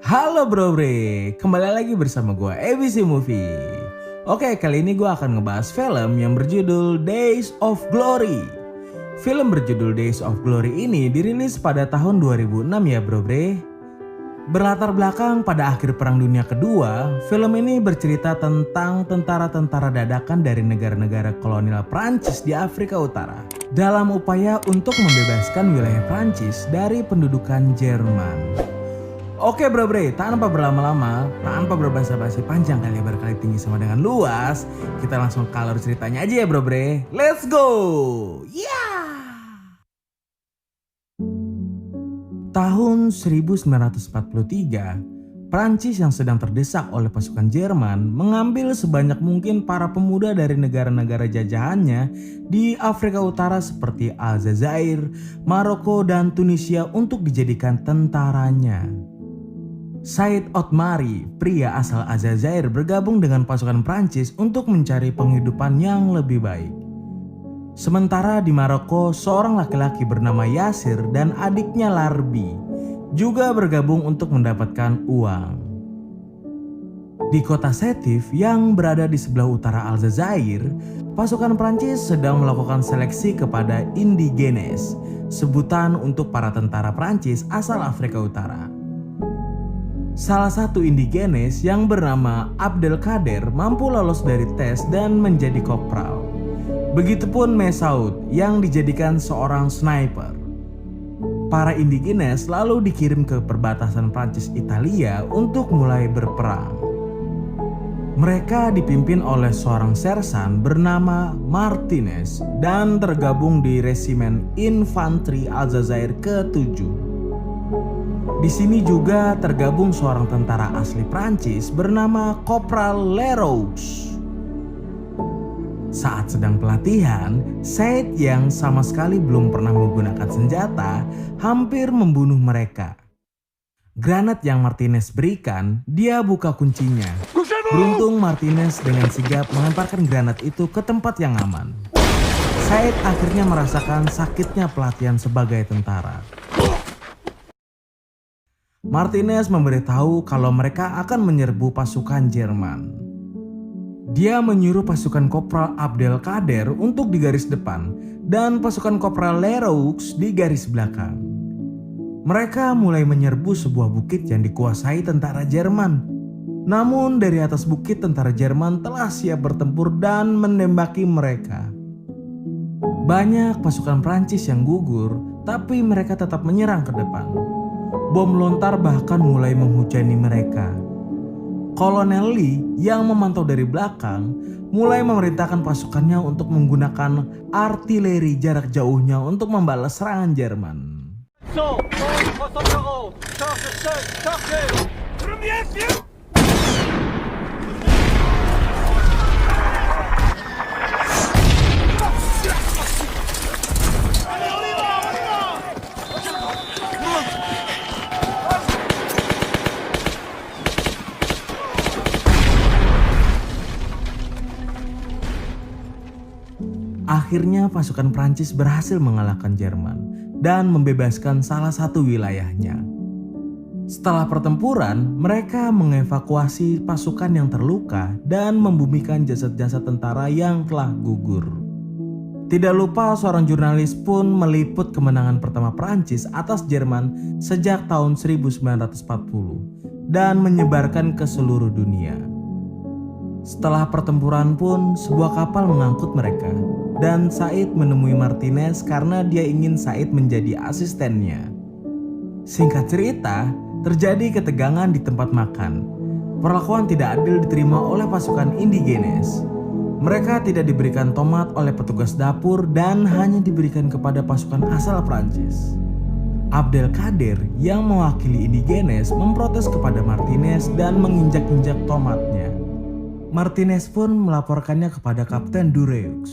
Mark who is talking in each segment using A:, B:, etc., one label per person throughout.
A: Halo bro bre, kembali lagi bersama gue ABC Movie. Oke, kali ini gue akan ngebahas film yang berjudul Days of Glory. Film berjudul Days of Glory ini dirilis pada tahun 2006 ya bro bre. Berlatar belakang pada akhir Perang Dunia Kedua, film ini bercerita tentang tentara-tentara dadakan dari negara-negara kolonial Prancis di Afrika Utara dalam upaya untuk membebaskan wilayah Prancis dari pendudukan Jerman. Oke bro bre, tanpa berlama-lama, tanpa berbahasa-basi panjang kali lebar kali tinggi sama dengan luas, kita langsung ke alur ceritanya aja ya bro bre. Let's go! Yeah! Tahun 1943, Prancis yang sedang terdesak oleh pasukan Jerman mengambil sebanyak mungkin para pemuda dari negara-negara jajahannya di Afrika Utara seperti Aljazair, Maroko, dan Tunisia untuk dijadikan tentaranya. Said Otmari, pria asal Aljazair, bergabung dengan pasukan Prancis untuk mencari penghidupan yang lebih baik. Sementara di Maroko, seorang laki-laki bernama Yasir dan adiknya Larbi juga bergabung untuk mendapatkan uang. Di kota Sétif yang berada di sebelah utara Aljazair, pasukan Prancis sedang melakukan seleksi kepada indigenes, sebutan untuk para tentara Prancis asal Afrika Utara. Salah satu indigenes yang bernama Abdelkader mampu lolos dari tes dan menjadi kopral. Begitupun Mesaud yang dijadikan seorang sniper. Para indigenes lalu dikirim ke perbatasan Prancis Italia untuk mulai berperang. Mereka dipimpin oleh seorang sersan bernama Martinez dan tergabung di Resimen Infanteri Aljazair ke-7. Di sini juga tergabung seorang tentara asli Prancis bernama Kopral Leroux. Saat sedang pelatihan, Said yang sama sekali belum pernah menggunakan senjata hampir membunuh mereka. Granat yang Martinez berikan, dia buka kuncinya. Beruntung Martinez dengan sigap melemparkan granat itu ke tempat yang aman. Said akhirnya merasakan sakitnya pelatihan sebagai tentara. Martinez memberitahu kalau mereka akan menyerbu pasukan Jerman. Dia menyuruh pasukan Kopral Abdelkader untuk di garis depan dan pasukan Kopral Leroux di garis belakang. Mereka mulai menyerbu sebuah bukit yang dikuasai tentara Jerman. Namun dari atas bukit tentara Jerman telah siap bertempur dan menembaki mereka. Banyak pasukan Prancis yang gugur, tapi mereka tetap menyerang ke depan. Bom lontar bahkan mulai menghujani mereka. Kolonel Lee yang memantau dari belakang mulai memerintahkan pasukannya untuk menggunakan artileri jarak jauhnya untuk membalas serangan Jerman. Akhirnya pasukan Prancis berhasil mengalahkan Jerman dan membebaskan salah satu wilayahnya. Setelah pertempuran, mereka mengevakuasi pasukan yang terluka dan membumikan jasad-jasad tentara yang telah gugur. Tidak lupa seorang jurnalis pun meliput kemenangan pertama Prancis atas Jerman sejak tahun 1940 dan menyebarkan ke seluruh dunia. Setelah pertempuran pun, sebuah kapal mengangkut mereka dan Said menemui Martinez karena dia ingin Said menjadi asistennya. Singkat cerita, terjadi ketegangan di tempat makan. Perlakuan tidak adil diterima oleh pasukan indigenes. Mereka tidak diberikan tomat oleh petugas dapur dan hanya diberikan kepada pasukan asal Prancis. Abdelkader yang mewakili indigenes memprotes kepada Martinez dan menginjak-injak tomatnya. Martinez pun melaporkannya kepada Kapten Dureux.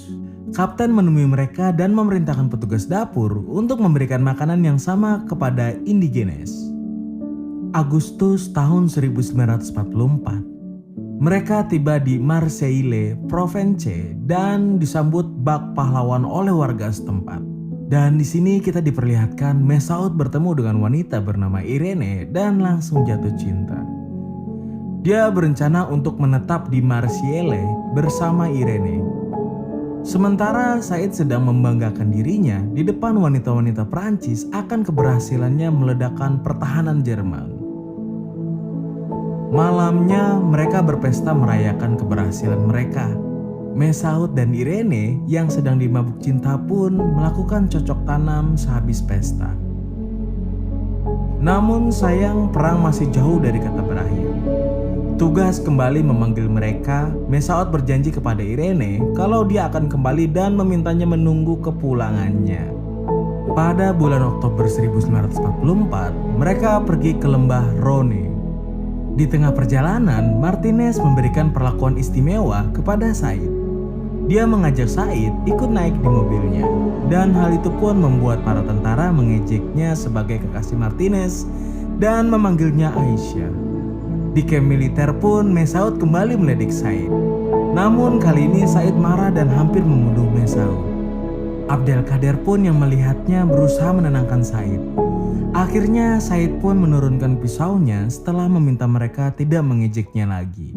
A: Kapten menemui mereka dan memerintahkan petugas dapur untuk memberikan makanan yang sama kepada indigenes. Agustus tahun 1944, mereka tiba di Marseille, Provence dan disambut bak pahlawan oleh warga setempat. Dan di sini kita diperlihatkan Mesaud bertemu dengan wanita bernama Irene dan langsung jatuh cinta. Dia berencana untuk menetap di Marseille bersama Irene. Sementara Said sedang membanggakan dirinya di depan wanita-wanita Prancis akan keberhasilannya meledakkan pertahanan Jerman. Malamnya mereka berpesta merayakan keberhasilan mereka. Mesaud dan Irene yang sedang dimabuk cinta pun melakukan cocok tanam sehabis pesta. Namun sayang, perang masih jauh dari kata berakhir. Tugas kembali memanggil mereka. Mesaud berjanji kepada Irene kalau dia akan kembali dan memintanya menunggu kepulangannya. Pada bulan Oktober 1944, mereka pergi ke lembah Rhône. Di tengah perjalanan, Martinez memberikan perlakuan istimewa kepada Said. Dia mengajak Said ikut naik di mobilnya, dan hal itu pun membuat para tentara mengejeknya sebagai kekasih Martinez dan memanggilnya Aisyah. Di kamp militer pun Mesaud kembali meledik Said. Namun kali ini Said marah dan hampir membunuh Mesaud. Abdelkader pun yang melihatnya berusaha menenangkan Said. Akhirnya Said pun menurunkan pisaunya setelah meminta mereka tidak mengejeknya lagi.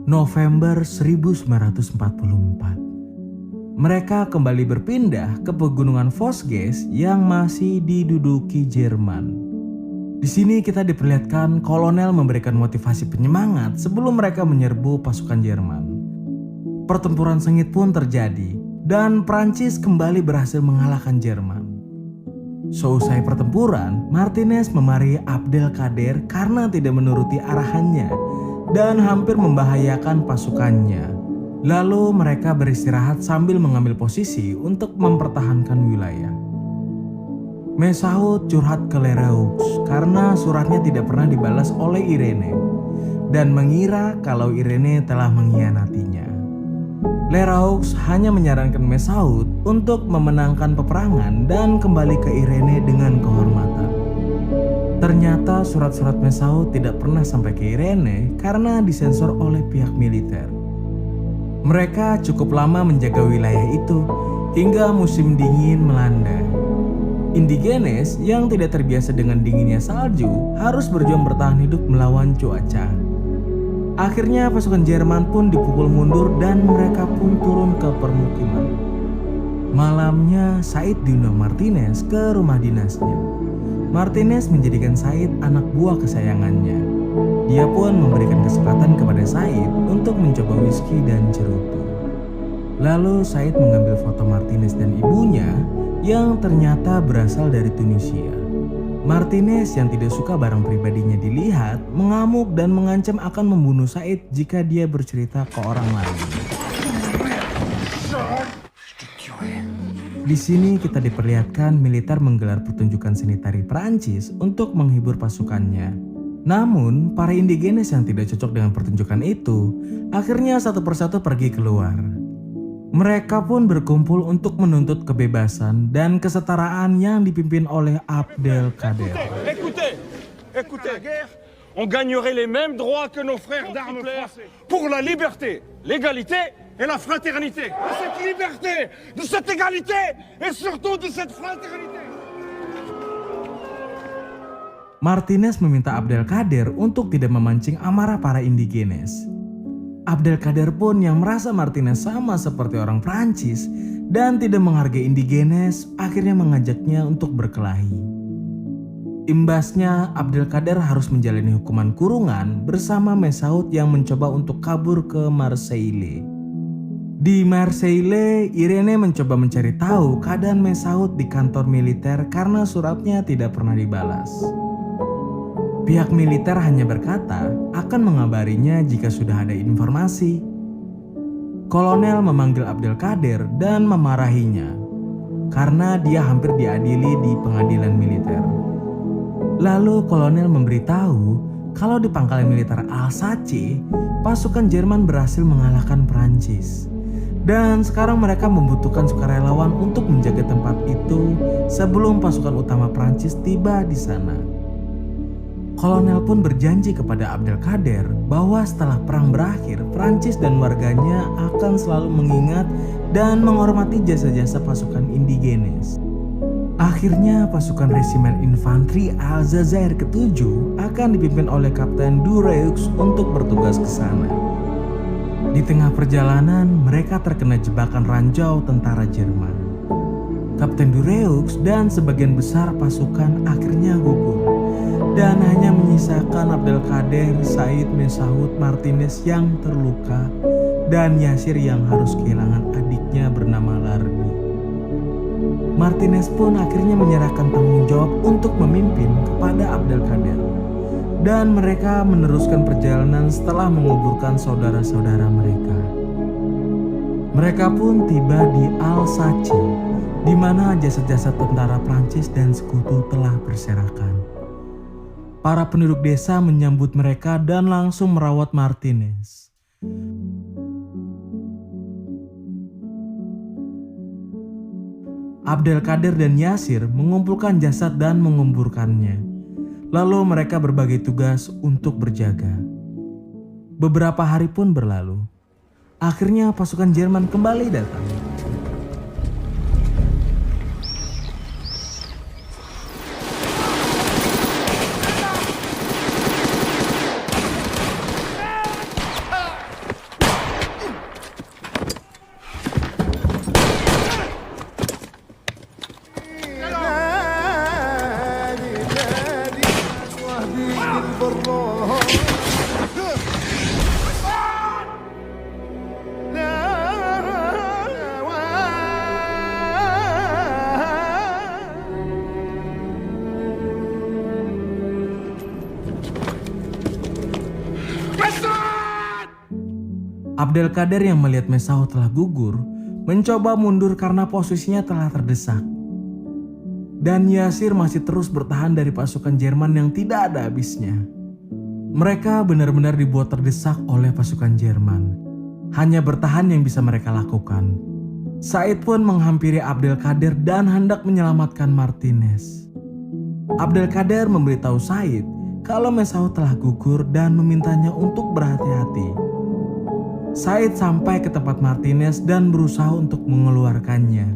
A: November 1944. Mereka kembali berpindah ke pegunungan Vosges yang masih diduduki Jerman. Di sini kita diperlihatkan kolonel memberikan motivasi penyemangat sebelum mereka menyerbu pasukan Jerman. Pertempuran sengit pun terjadi dan Prancis kembali berhasil mengalahkan Jerman. Seusai pertempuran, Martinez memarahi Abdelkader karena tidak menuruti arahannya dan hampir membahayakan pasukannya. Lalu mereka beristirahat sambil mengambil posisi untuk mempertahankan wilayah. Mesaud curhat ke Leraux karena suratnya tidak pernah dibalas oleh Irene dan mengira kalau Irene telah mengkhianatinya. Leraux hanya menyarankan Mesaud untuk memenangkan peperangan dan kembali ke Irene dengan kehormatan. Ternyata surat-surat Mesaud tidak pernah sampai ke Irene karena disensor oleh pihak militer. Mereka cukup lama menjaga wilayah itu hingga musim dingin melanda. Indigenes yang tidak terbiasa dengan dinginnya salju harus berjuang bertahan hidup melawan cuaca. Akhirnya pasukan Jerman pun dipukul mundur dan mereka pun turun ke permukiman. Malamnya Said diundang Martinez ke rumah dinasnya. Martinez menjadikan Said anak buah kesayangannya. Dia pun memberikan kesempatan kepada Said untuk mencoba whisky dan cerutu. Lalu Said mengambil foto Martinez dan ibunya yang ternyata berasal dari Tunisia. Martinez yang tidak suka barang pribadinya dilihat, mengamuk dan mengancam akan membunuh Said jika dia bercerita ke orang lain. Di sini kita diperlihatkan militer menggelar pertunjukan seni tari Prancis untuk menghibur pasukannya. Namun, para indigenes yang tidak cocok dengan pertunjukan itu, akhirnya satu persatu pergi keluar. Mereka pun berkumpul untuk menuntut kebebasan dan kesetaraan yang dipimpin oleh Abdelkader.
B: Écoutez, on gagnerait les mêmes droits que nos frères d'armes français pour la liberté, l'égalité et la fraternité. De cette liberté, de cette égalité et surtout de cette fraternité.
A: Martinez meminta Abdelkader untuk tidak memancing amarah para indigenes. Abdelkader pun yang merasa Martinez sama seperti orang Prancis dan tidak menghargai indigenes akhirnya mengajaknya untuk berkelahi. Imbasnya Abdelkader harus menjalani hukuman kurungan bersama Mesaud yang mencoba untuk kabur ke Marseille. Di Marseille, Irene mencoba mencari tahu keadaan Mesaud di kantor militer karena suratnya tidak pernah dibalas. Pihak militer hanya berkata akan mengabarinya jika sudah ada informasi. Kolonel memanggil Abdelkader dan memarahinya karena dia hampir diadili di pengadilan militer. Lalu kolonel memberitahu kalau di pangkalan militer Alsace, pasukan Jerman berhasil mengalahkan Prancis. Dan sekarang mereka membutuhkan sukarelawan untuk menjaga tempat itu sebelum pasukan utama Prancis tiba di sana. Kolonel pun berjanji kepada Abdelkader bahwa setelah perang berakhir, Prancis dan warganya akan selalu mengingat dan menghormati jasa-jasa pasukan indigenes. Akhirnya pasukan resimen infanteri Aljazair ke-7 akan dipimpin oleh Kapten Dureux untuk bertugas ke sana. Di tengah perjalanan, mereka terkena jebakan ranjau tentara Jerman. Kapten Dureux dan sebagian besar pasukan akhirnya gugur, dan hanya menyisakan Abdelkader, Said, Mesaud, Martinez yang terluka, dan Yasir yang harus kehilangan adiknya bernama Larbi. Martinez pun akhirnya menyerahkan tanggung jawab untuk memimpin kepada Abdelkader, dan mereka meneruskan perjalanan setelah menguburkan saudara-saudara mereka. Mereka pun tiba di Alsace, di mana jasad-jasad tentara Prancis dan sekutu telah berserakan. Para penduduk desa menyambut mereka dan langsung merawat Martinez. Abdelkader dan Yasir mengumpulkan jasad dan menguburkannya. Lalu mereka berbagi tugas untuk berjaga. Beberapa hari pun berlalu. Akhirnya pasukan Jerman kembali datang. Abdelkader yang melihat Mesaud telah gugur, mencoba mundur karena posisinya telah terdesak. Dan Yasir masih terus bertahan dari pasukan Jerman yang tidak ada habisnya. Mereka benar-benar dibuat terdesak oleh pasukan Jerman. Hanya bertahan yang bisa mereka lakukan. Said pun menghampiri Abdelkader dan hendak menyelamatkan Martinez. Abdelkader memberitahu Said kalau Mesaud telah gugur dan memintanya untuk berhati-hati. Said sampai ke tempat Martinez dan berusaha untuk mengeluarkannya.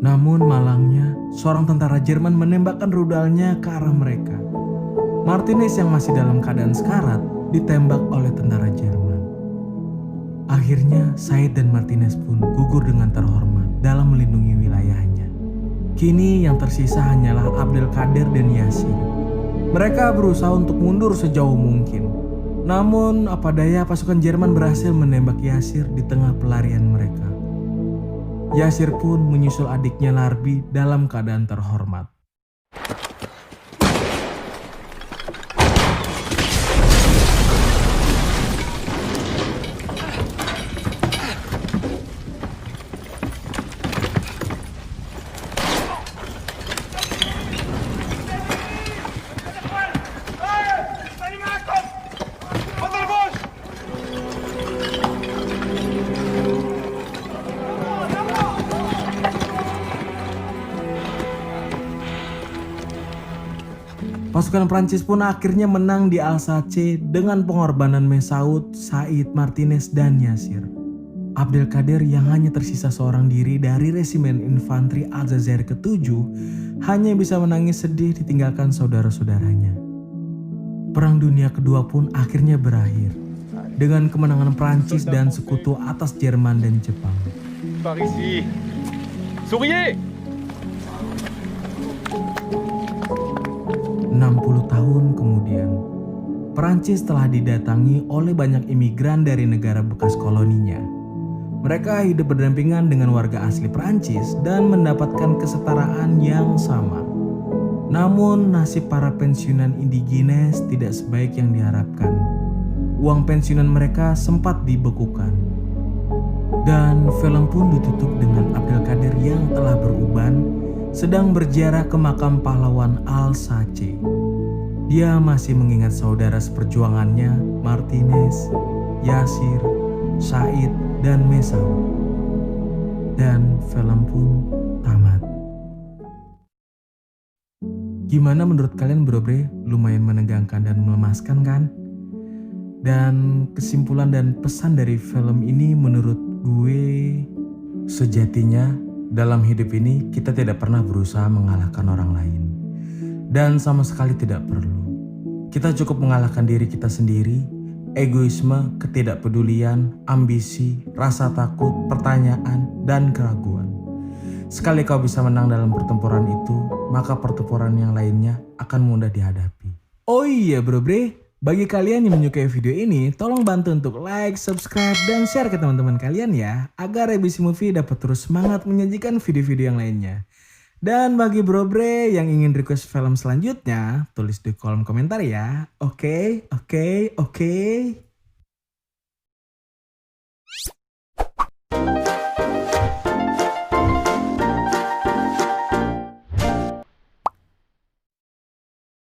A: Namun malangnya, seorang tentara Jerman menembakkan rudalnya ke arah mereka. Martinez yang masih dalam keadaan sekarat ditembak oleh tentara Jerman. Akhirnya Said dan Martinez pun gugur dengan terhormat dalam melindungi wilayahnya. Kini yang tersisa hanyalah Abdelkader dan Yasir. Mereka berusaha untuk mundur sejauh mungkin. Namun apa daya pasukan Jerman berhasil menembak Yasir di tengah pelarian mereka. Yasir pun menyusul adiknya Larbi dalam keadaan terhormat. Pasukan Prancis pun akhirnya menang di Alsace dengan pengorbanan Mesaud, Said, Martinez, dan Yasir. Abdelkader yang hanya tersisa seorang diri dari resimen infanteri Aljazair ke-7 hanya bisa menangis sedih ditinggalkan saudara-saudaranya. Perang Dunia Kedua pun akhirnya berakhir dengan kemenangan Prancis dan sekutu atas Jerman dan Jepang.
B: Par ici. Souriez!
A: 60 tahun kemudian, Perancis telah didatangi oleh banyak imigran dari negara bekas koloninya. Mereka hidup berdampingan dengan warga asli Perancis dan mendapatkan kesetaraan yang sama. Namun nasib para pensiunan indigines tidak sebaik yang diharapkan. Uang pensiunan mereka sempat dibekukan. Dan film pun ditutup dengan Abdelkader yang telah beruban sedang berziarah ke makam pahlawan Alsace. Dia masih mengingat saudara seperjuangannya Martinez, Yasir, Said, dan Mesaud. Dan film pun tamat. Gimana menurut kalian bro bre? Lumayan menegangkan dan melemaskan kan? Dan kesimpulan dan pesan dari film ini menurut gue, sejatinya Dalam hidup ini kita tidak pernah berusaha mengalahkan orang lain. Dan sama sekali tidak perlu. Kita cukup mengalahkan diri kita sendiri, egoisme, ketidakpedulian, ambisi, rasa takut, pertanyaan, dan keraguan. Sekali kau bisa menang dalam pertempuran itu, maka pertempuran yang lainnya akan mudah dihadapi. Oh iya bro bre, bagi kalian yang menyukai video ini, tolong bantu untuk like, subscribe, dan share ke teman-teman kalian ya, agar ABC Movie dapat terus semangat menyajikan video-video yang lainnya. Dan bagi bro bre yang ingin request film selanjutnya, tulis di kolom komentar ya. Oke.